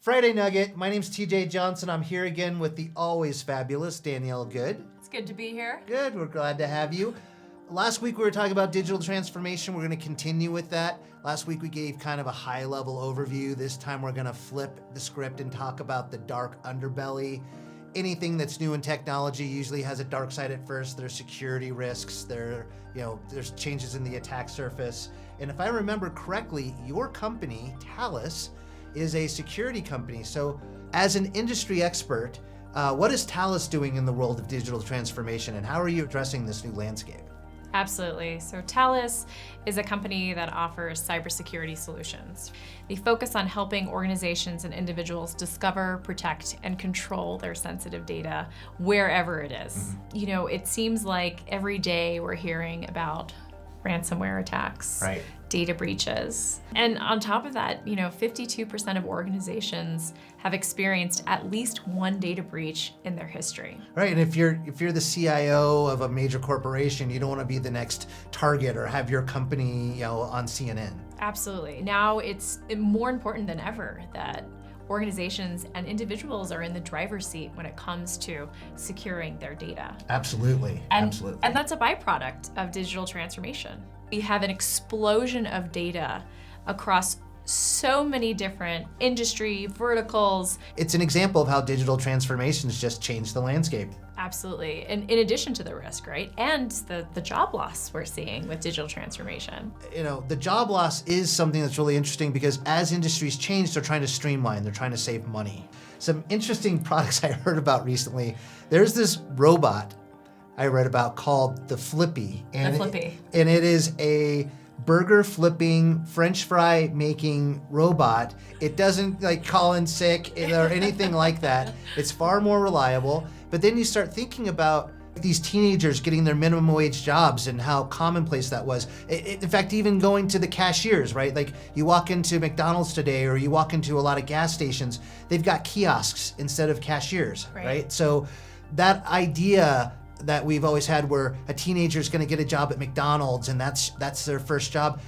Friday Nugget, my name's TJ Johnson. I'm here again with the always fabulous Danielle Good. It's good to be here. Good, we're glad to have you. Last week we were talking about digital transformation. We're going to continue with that. Last week we gave kind of a high-level overview. This time we're going to flip the script and talk about the dark underbelly. Anything that's new in technology usually has a dark side at first. There's security risks. There's changes in the attack surface. And if I remember correctly, your company, Thales, is a security company. So as an industry expert, what is Thales doing in the world of digital transformation, and how are you addressing this new landscape? Absolutely. So Thales is a company that offers cybersecurity solutions. They focus on helping organizations and individuals discover, protect, and control their sensitive data wherever it is. Mm-hmm. It seems like every day we're hearing about ransomware attacks, right, data breaches. And on top of that, 52% of organizations have experienced at least one data breach in their history. Right, and if you're the CIO of a major corporation, you don't want to be the next target or have your company, on CNN. Absolutely. Now it's more important than ever that organizations and individuals are in the driver's seat when it comes to securing their data. Absolutely. Absolutely. And that's a byproduct of digital transformation. We have an explosion of data across so many different industry verticals. It's an example of how digital transformations just changed the landscape. Absolutely. And in addition to the risk, right? And the job loss we're seeing with digital transformation. The job loss is something that's really interesting because as industries change, they're trying to streamline, they're trying to save money. Some interesting products I heard about recently. There's this robot I read about called the Flippy. And it is a burger flipping, French fry making robot. It doesn't call in sick or anything like that. It's far more reliable. But then you start thinking about these teenagers getting their minimum wage jobs and how commonplace that was. In fact, even going to the cashiers, right? Like you walk into McDonald's today or you walk into a lot of gas stations, they've got kiosks instead of cashiers, right? So that idea that we've always had where a teenager is going to get a job at McDonald's and that's their first job,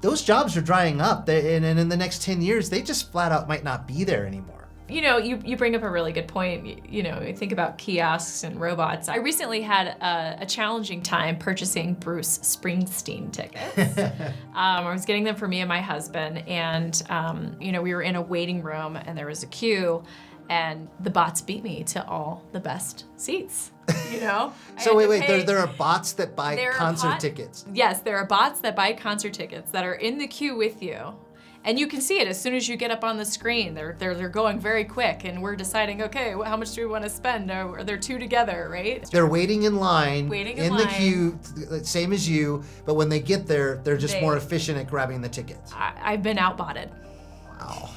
those jobs are drying up. And in the next 10 years, they just flat out might not be there anymore. You bring up a really good point. You think about kiosks and robots. I recently had a challenging time purchasing Bruce Springsteen tickets. I was getting them for me and my husband, and we were in a waiting room and there was a queue, and the bots beat me to all the best seats. So wait, there are bots that buy concert tickets. Yes, there are bots that buy concert tickets that are in the queue with you. And you can see it as soon as you get up on the screen. They're going very quick, and we're deciding, okay, how much do we want to spend? Or they're two together, right? They're waiting in line, the queue, same as you, but when they get there, they're just more efficient at grabbing the tickets. I've been outbotted. Wow.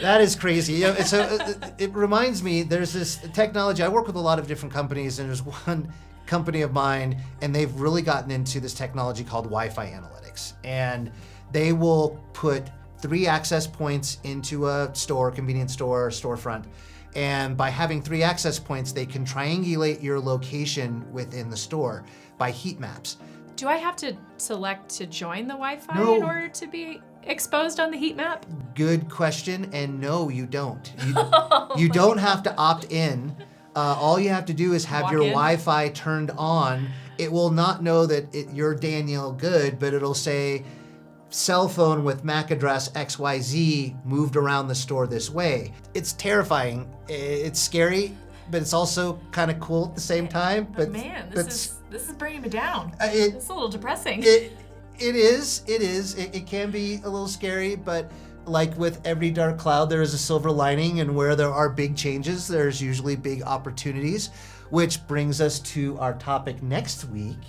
That is crazy. It reminds me, there's this technology. I work with a lot of different companies, and there's one company of mine, and they've really gotten into this technology called Wi-Fi analytics. And they will put 3 access points into a store, convenience store, or storefront. And by having 3 access points, they can triangulate your location within the store by heat maps. Do I have to select to join the Wi-Fi No. in order to be exposed on the heat map? Good question, and no, you don't. You don't have to opt in. All you have to do is have Walk your in. Wi-Fi turned on. It will not know that you're Danielle Good, but it'll say, cell phone with MAC address XYZ moved around the store this way. It's terrifying. It's scary, but it's also kind of cool at the same time. But man, this is bringing me down. It's a little depressing. It is. It can be a little scary, but like with every dark cloud, there is a silver lining, and where there are big changes, there's usually big opportunities, which brings us to our topic next week.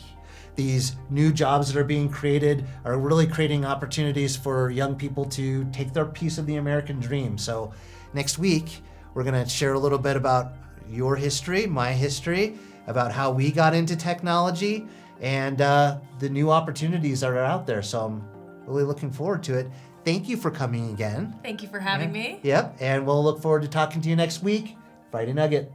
These new jobs that are being created are really creating opportunities for young people to take their piece of the American dream. So next week, we're going to share a little bit about your history, my history, about how we got into technology and the new opportunities that are out there. So I'm really looking forward to it. Thank you for coming again. Thank you for having me. Yep, and we'll look forward to talking to you next week. Friday Nugget.